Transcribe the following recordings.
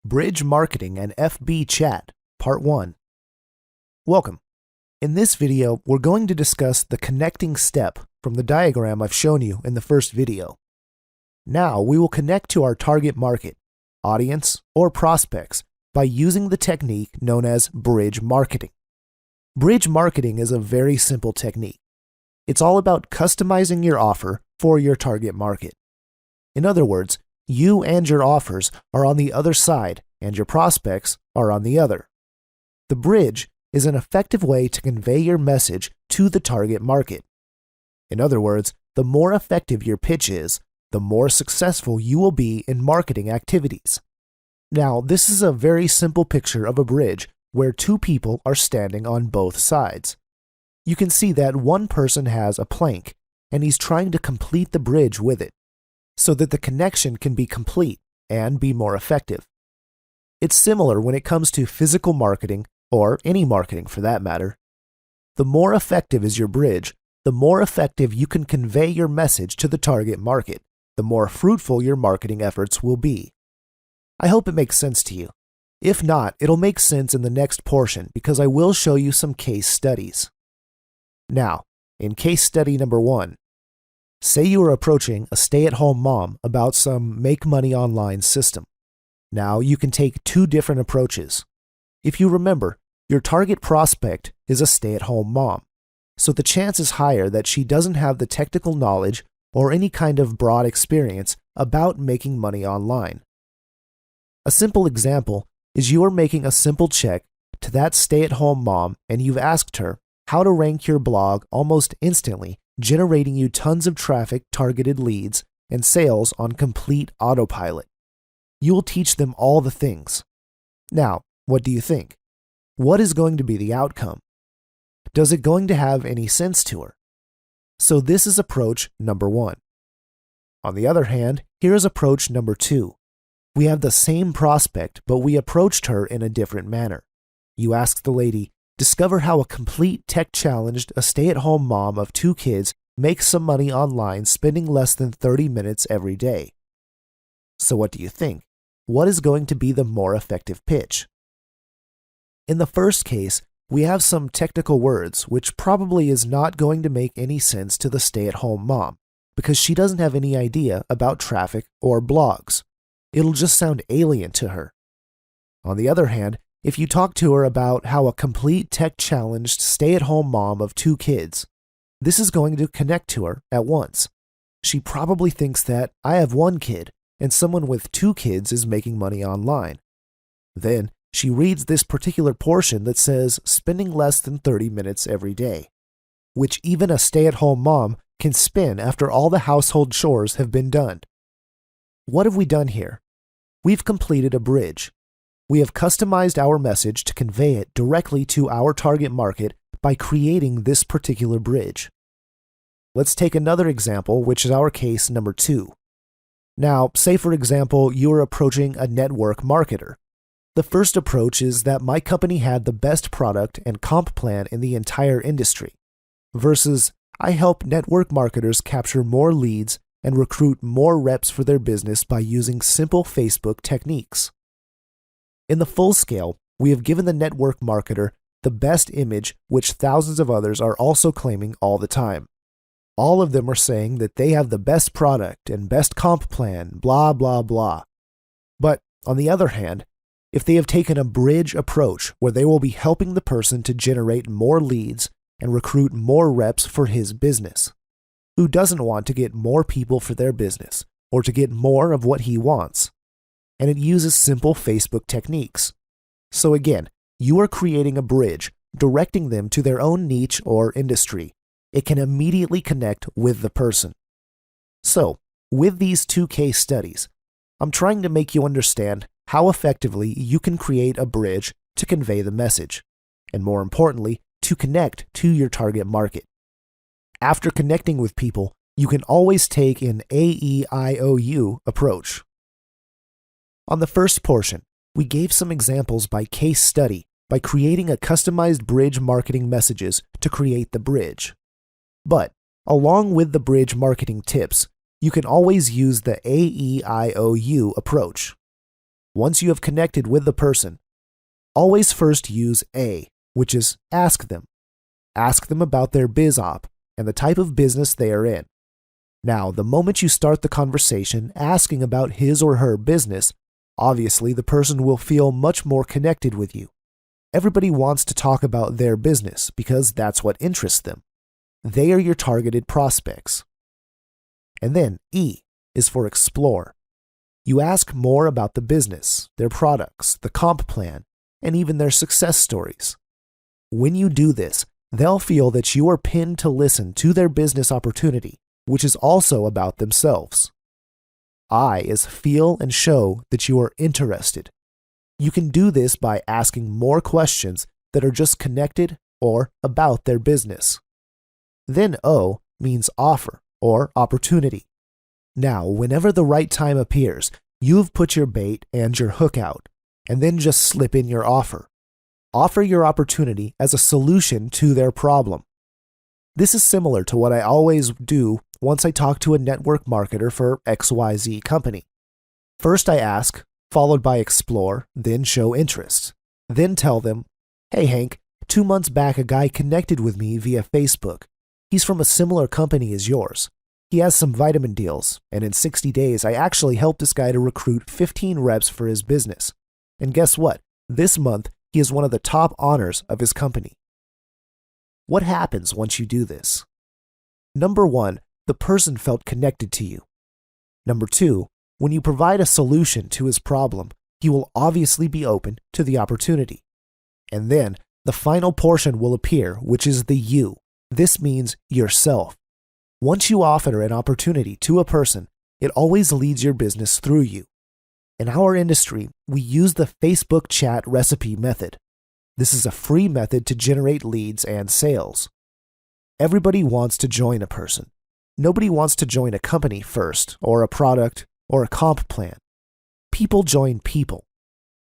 Bridge Marketing and FB Chat, Part 1. Welcome. In this video, we're going to discuss the connecting step from the diagram I've shown you in the first video. Now, we will connect to our target market, audience, or prospects by using the technique known as bridge marketing. Bridge marketing is a very simple technique. It's all about customizing your offer for your target market. In other words, you and your offers are on the other side, and your prospects are on the other. The bridge is an effective way to convey your message to the target market. In other words, the more effective your pitch is, the more successful you will be in marketing activities. Now, this is a very simple picture of a bridge where two people are standing on both sides. You can see that one person has a plank, and he's trying to complete the bridge with it, so that the connection can be complete and be more effective. It's similar when it comes to physical marketing, or any marketing for that matter. The more effective is your bridge, the more effective you can convey your message to the target market, the more fruitful your marketing efforts will be. I hope it makes sense to you. If not, it'll make sense in the next portion because I will show you some case studies. Now, in case study number 1, say you are approaching a stay-at-home mom about some make money online system. Now, you can take two different approaches. If you remember, your target prospect is a stay-at-home mom, so the chance is higher that she doesn't have the technical knowledge or any kind of broad experience about making money online. A simple example is you are making a simple check to that stay-at-home mom and you've asked her how to rank your blog almost instantly, generating you tons of traffic, targeted leads, and sales on complete autopilot. You will teach them all the things. Now, what do you think? What is going to be the outcome? Does it going to have any sense to her? So this is approach number 1. On the other hand, here is approach number 2. We have the same prospect, but we approached her in a different manner. You asked the lady, discover how a complete tech-challenged, a stay-at-home mom of 2 kids makes some money online spending less than 30 minutes every day. So what do you think? What is going to be the more effective pitch? In the first case, we have some technical words which probably is not going to make any sense to the stay-at-home mom because she doesn't have any idea about traffic or blogs. It'll just sound alien to her. On the other hand, if you talk to her about how a complete tech-challenged stay-at-home mom of 2 kids, this is going to connect to her at once. She probably thinks that I have 1 kid and someone with 2 kids is making money online. Then she reads this particular portion that says spending less than 30 minutes every day, which even a stay-at-home mom can spin after all the household chores have been done. What have we done here? We've completed a bridge. We have customized our message to convey it directly to our target market by creating this particular bridge. Let's take another example, which is our case number 2. Now, say for example, you are approaching a network marketer. The first approach is that my company had the best product and comp plan in the entire industry, versus I help network marketers capture more leads and recruit more reps for their business by using simple Facebook techniques. In the full scale, we have given the network marketer the best image, which thousands of others are also claiming all the time. All of them are saying that they have the best product and best comp plan, blah, blah, blah. But on the other hand, if they have taken a bridge approach where they will be helping the person to generate more leads and recruit more reps for his business, who doesn't want to get more people for their business or to get more of what he wants? And it uses simple Facebook techniques. So again, you are creating a bridge, directing them to their own niche or industry. It can immediately connect with the person. So, with these 2 case studies, I'm trying to make you understand how effectively you can create a bridge to convey the message, and more importantly, to connect to your target market. After connecting with people, you can always take an AEIOU approach. On the first portion, we gave some examples by case study by creating a customized bridge marketing messages to create the bridge. But, along with the bridge marketing tips, you can always use the AEIOU approach. Once you have connected with the person, always first use A, which is ask them. Ask them about their biz op and the type of business they are in. Now, the moment you start the conversation asking about his or her business, obviously the person will feel much more connected with you. Everybody wants to talk about their business because that's what interests them. They are your targeted prospects. And then E is for explore. You ask more about the business, their products, the comp plan, and even their success stories. When you do this, they'll feel that you are pinned to listen to their business opportunity, which is also about themselves. I is feel and show that you are interested. You can do this by asking more questions that are just connected or about their business. Then O means offer or opportunity. Now, whenever the right time appears, you've put your bait and your hook out, and then just slip in your offer. Offer your opportunity as a solution to their problem. This is similar to what I always do once I talk to a network marketer for XYZ company. First I ask, followed by explore, then show interest. Then tell them, hey Hank, 2 months back a guy connected with me via Facebook. He's from a similar company as yours. He has some vitamin deals, and in 60 days I actually helped this guy to recruit 15 reps for his business. And guess what? This month he is one of the top honors of his company. What happens once you do this? Number 1, the person felt connected to you. Number 2, when you provide a solution to his problem, he will obviously be open to the opportunity. And then the final portion will appear, which is the you. This means yourself. Once you offer an opportunity to a person, it always leads your business through you. In our industry, we use the Facebook chat recipe method. This is a free method to generate leads and sales. Everybody wants to join a person. Nobody wants to join a company first, or a product, or a comp plan. People join people.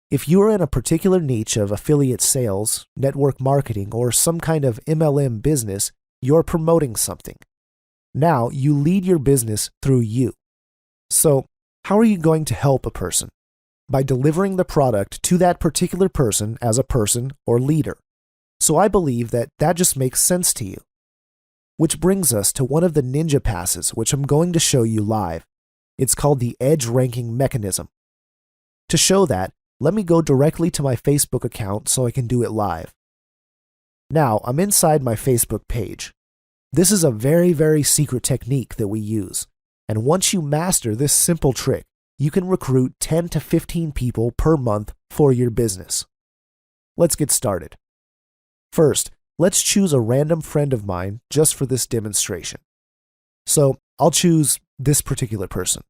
If you are in a particular niche of affiliate sales, network marketing, or some kind of MLM business, you're promoting something. Now you lead your business through you. So, how are you going to help a person? By delivering the product to that particular person as a person or leader. So I believe that just makes sense to you. Which brings us to one of the ninja passes, which I'm going to show you live. It's called the Edge Ranking Mechanism. To show that, let me go directly to my Facebook account so I can do it live. Now, I'm inside my Facebook page. This is a very, very secret technique that we use. And once you master this simple trick, you can recruit 10 to 15 people per month for your business. Let's get started. First, let's choose a random friend of mine just for this demonstration. So I'll choose this particular person.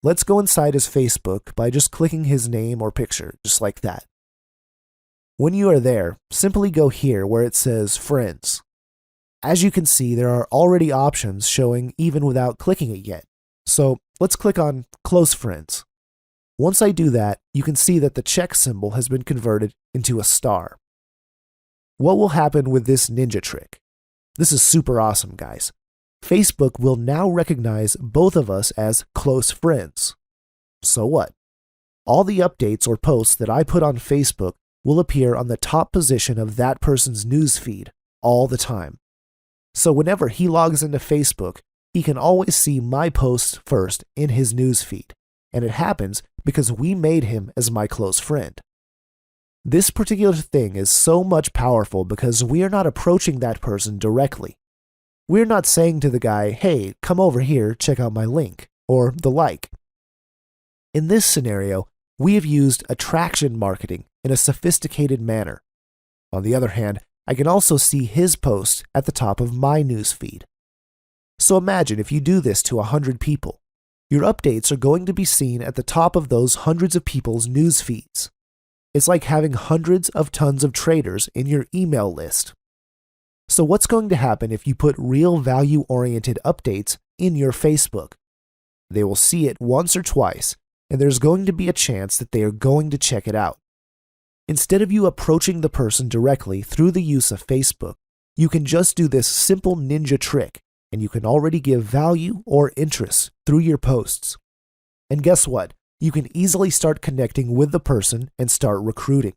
Let's go inside his Facebook by just clicking his name or picture, just like that. When you are there, simply go here where it says Friends. As you can see, there are already options showing even without clicking it yet. So let's click on Close Friends. Once I do that, you can see that the check symbol has been converted into a star. What will happen with this ninja trick? This is super awesome, guys. Facebook will now recognize both of us as close friends. So what? All the updates or posts that I put on Facebook will appear on the top position of that person's newsfeed all the time. So whenever he logs into Facebook, he can always see my posts first in his newsfeed, and it happens because we made him as my close friend. This particular thing is so much powerful because we are not approaching that person directly. We're not saying to the guy, hey, come over here, check out my link, or the like. In this scenario, we have used attraction marketing in a sophisticated manner. On the other hand, I can also see his post at the top of my newsfeed. So imagine if you do this to 100 people. Your updates are going to be seen at the top of those hundreds of people's news feeds. It's like having hundreds of tons of traders in your email list. So what's going to happen if you put real value-oriented updates in your Facebook? They will see it once or twice, and there's going to be a chance that they are going to check it out. Instead of you approaching the person directly through the use of Facebook, you can just do this simple ninja trick, and you can already give value or interest through your posts. And guess what? you can easily start connecting with the person and start recruiting.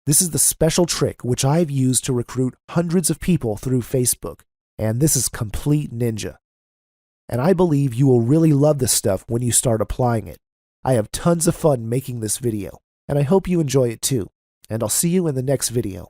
This is the special trick which I've used to recruit hundreds of people through Facebook, and this is complete ninja. And I believe you will really love this stuff when you start applying it. I have tons of fun making this video, and I hope you enjoy it too, and I'll see you in the next video.